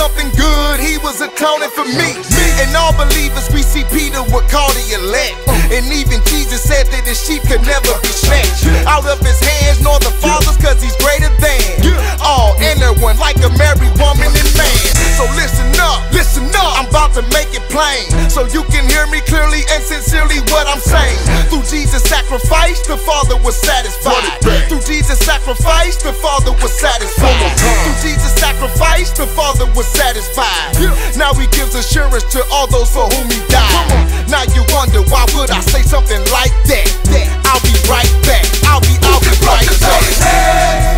something good, he was atoning for me. And all believers, we see Peter would call the elect. And even Jesus said that his sheep could never be snatched out of his hands, nor the Father's, cause he's greater than all and one, like a married woman and man. So listen up, I'm about to make it plain, so you can hear me clearly and sincerely what I'm saying. Through Jesus' sacrifice, the Father was satisfied. Through Jesus' sacrifice, the Father was satisfied. Through Jesus' sacrifice, the Father was satisfied. Now he gives assurance to all those for whom he died. Now you wonder, why would I say something like that? I'll be right back. I'll be right back.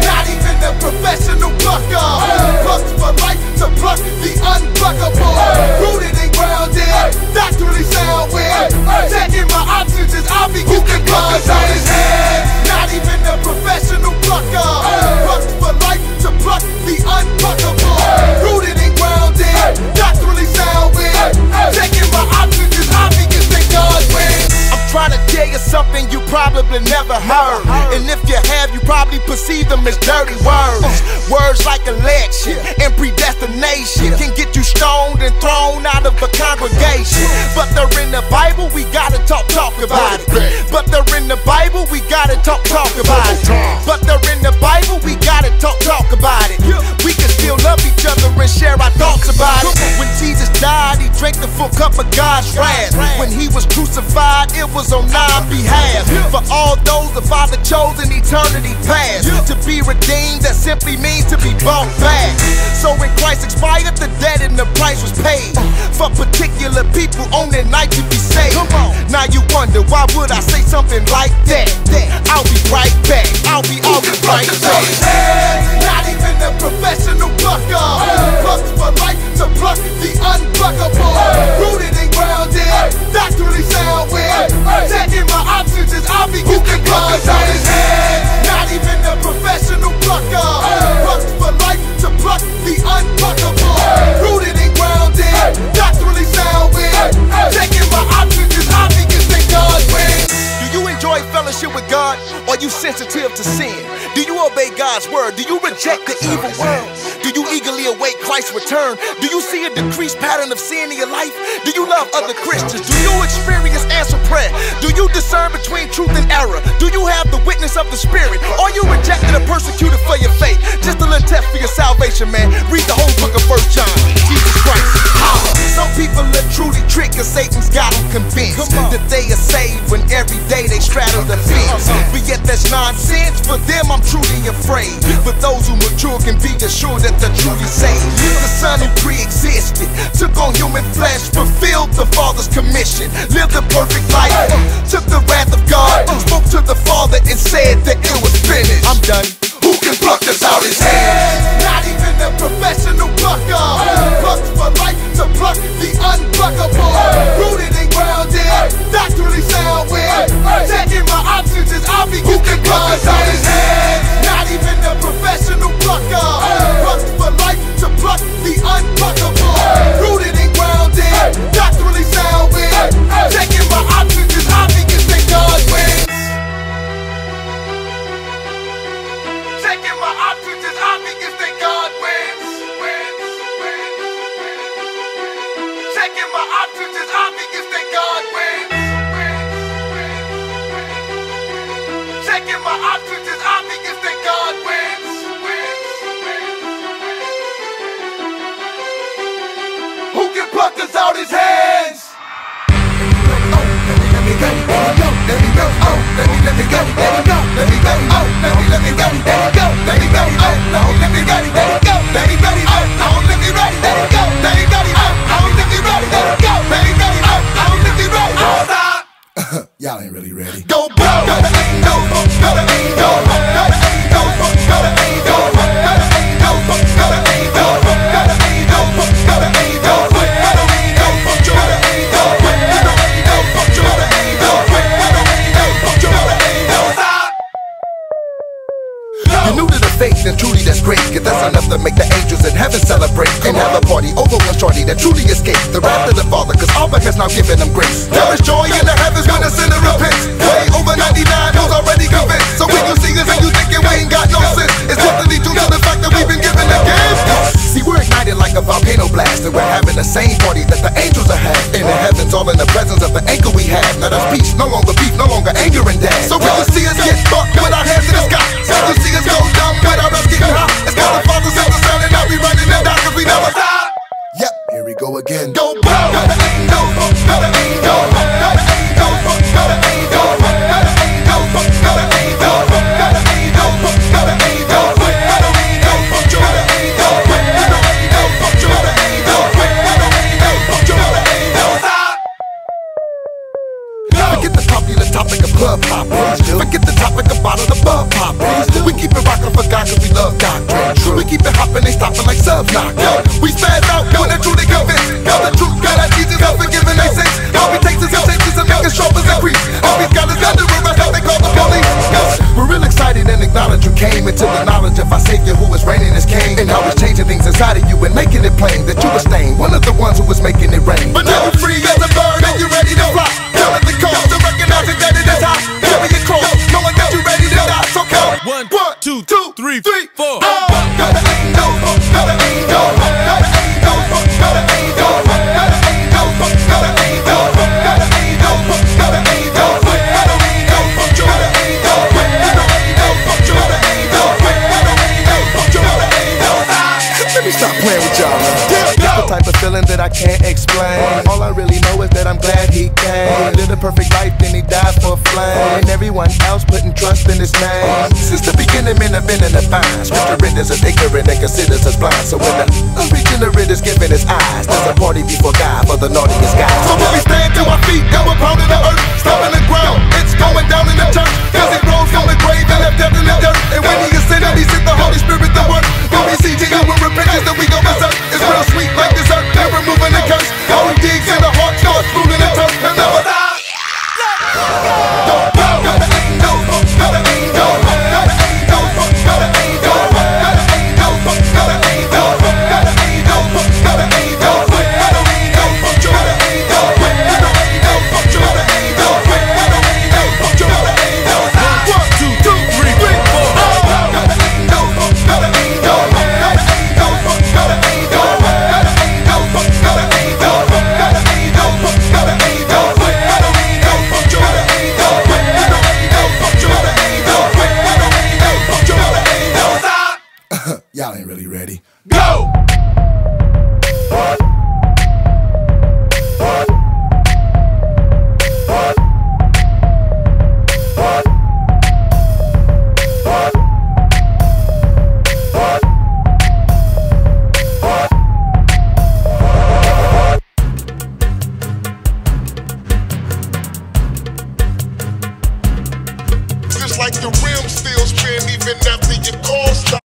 Not even a professional plucker. Plucked for life to pluck the unpluckable. Rooted and grounded, doctrinally sound with. Checking my options as I'll be getting guns on his head. Not even a professional plucker. Plucked for life to pluck the unpluckable. Rooted and grounded, doctrinally sound with. Checking my options as I'll be getting guns with. I'm trying to tell you something you probably never heard. And if you have, you probably perceive them as dirty words. Words like election and predestination can get you stoned and thrown out of a congregation. But they're in the Bible, we gotta talk about it. But they're in the Bible, we gotta talk about it. But they're in the Bible, we gotta talk about it. We can still love each other and share our thoughts about it. When Jesus died, he drank the full cup of God's wrath. When he was crucified, it was on our behalf. For all those the Father chose in eternity past to be redeemed, that simply means to be bought back. So when Christ expired, the debt and the price was paid for particular people on that night to be saved. Now you wonder, why would I say something like that? I'll be right back. I'll be right back. Not even a professional plucker. Plucked for life to pluck the unpluckable. Rooted and grounded, doctrinally sound with. Checking my options as I'll be getting guns on his head. Not even a professional plucker. Plucked for life to pluck the unpluckable. Rooted and grounded, doctrinally sound with. Checking my options as I'll be getting guns with. Do you enjoy fellowship with God? Are you sensitive to sin? Do you obey God's word? Do you reject the evil world? Do you eagerly await Christ's return? Do you see a decreased pattern of sin in your life? Do you love other Christians? Do you experience answered prayer? Do you discern between truth and error? Do you have the witness of the Spirit? Are you rejected or persecuted for your faith? Just a little test for your salvation, man. Read the whole book of 1 John. Jesus Christ. Some people are truly tricked cause Satan's got them convinced that they are saved when every day they straddle the fence. But yet that's nonsense. For them I'm truly afraid. But those who mature can be assured that they're truly saved. The Son who pre-existed took on human flesh, fulfilled the Father's commission, lived a perfect life, took the wrath of God, spoke to the Father and said that it was finished. I'm done. Who can pluck us out his hands? Not even a professional plucker. Plucked for life to pluck the unpluckable. Rooted and grounded, doctrinally sound with. Checking my options as I'll be getting guns on his head. Not even a professional plucker. Plucked for life to pluck the unpluckable. Rooted and grounded, doctrinally sound with. Checking my options as I'll be getting guns with. Checking my options as I begin to God wins. Checking my options as I begin to God wins. Checking my options as I begin to God wins. Who can pluck us out his hands? Let me go, let me go, oh, let me go, let me go, let me go, oh, let me go, let me go, let me go, oh, no, let me go, let me go, let me go, oh, no, let me ready, let me go, let me go, oh, no, let me ready, let me go, let me ready, oh, no, let me ready, oh, stop. Y'all ain't really ready. Go, bro, go to Angel, go to Angel, go to Angel, go to Angel, go to Angel, go to Angel, go to Angel, go to Angel, go to faith, and truly that's great, cause that's enough to make the angels in heaven celebrate and have a party over one shorty that truly escaped the wrath of the Father, cause Abba has now given them grace. There is joy in the heavens when a sinner repents. Way over 99 who's already convinced. So when you see us and you thinking we ain't got no sense, it's definitely due to the fact that we've been given a gift. See, we're ignited like a volcano same party that the angels are had. In the heavens, all in the presence of the anchor we had. Now that's peace, no longer beef, no longer anger and death. So when you see us get fucked with our hands in the sky, when you see us go dumb with our breath getting high, it's cause the Father sent the Son and now we running and die cause we never die. Yep, here we go again. Go bow, got the angel, got the angel, got the angel, got the angel, got the angel, got the angel, got the angel, got the angel, forget the popular topic of club hopping. Forget the topic about the bug popping. We keep it rockin' for God cause we love doctrine. We keep it hoppin', they stoppin' like subs knockin'. We spaz out when they're truly convinced. Tell the truth, God, our Jesus, God forgiving they sins. All we takes is intentions and making sharpers and creeps. All we got is God to realize how they call the police. We're real excited and acknowledge you came into the knowledge of our Savior who is reigning as King. And how he's changing things inside of you and making it plain that you were stained, one of the ones who was making it rain. But now you're free as a bird and you're ready to fly. Count at the call to recognize it that it is high. Carry your cross, knowing that you're ready to die. So count 1, 2, 3, 4. Got the angel, got the angel, got the angel, got the angel, got the angel, got the angel, got the angel, got the angel, got the angel, got the angel, got the angel, got the angel. Let me stop playing with y'all, man. It's the type of feeling that I can't explain. All I really know is that I'm glad he came. Lived a perfect life, then he died for a flame. And everyone else putting trust in his name. Since the beginning, men have been in the vine. Scripture renders us ignorant and considers us blind. So when the unregenerate is given his eyes, there's a party before God for the naughtiest guys. So when we stand to our feet and we're pounding the earth, stomping the ground, it's going down in the church. Cause he rose from the grave and left death in the dirt. And when he ascended, he sent the Holy Spirit to work. When we see Jesus with repentance, then we go berserk. It's real sweet like dessert, never moving the curse. All he digs in the heart, starts fooling the turf, and never die. Got the angel, got the angel, got the angel, got the angel, got the angel, got the angel, got the angel, got the angel, got the angel, got the angel, got the angel, got the angel, got the angel, got the angel. 1, 2, 3, 4. Got the angel, got the angel, got the angel, got the angel, got the angel, got the angel, got the angel, got the angel, y'all ain't really ready. Go! Just like the rim still spin even after your call stop.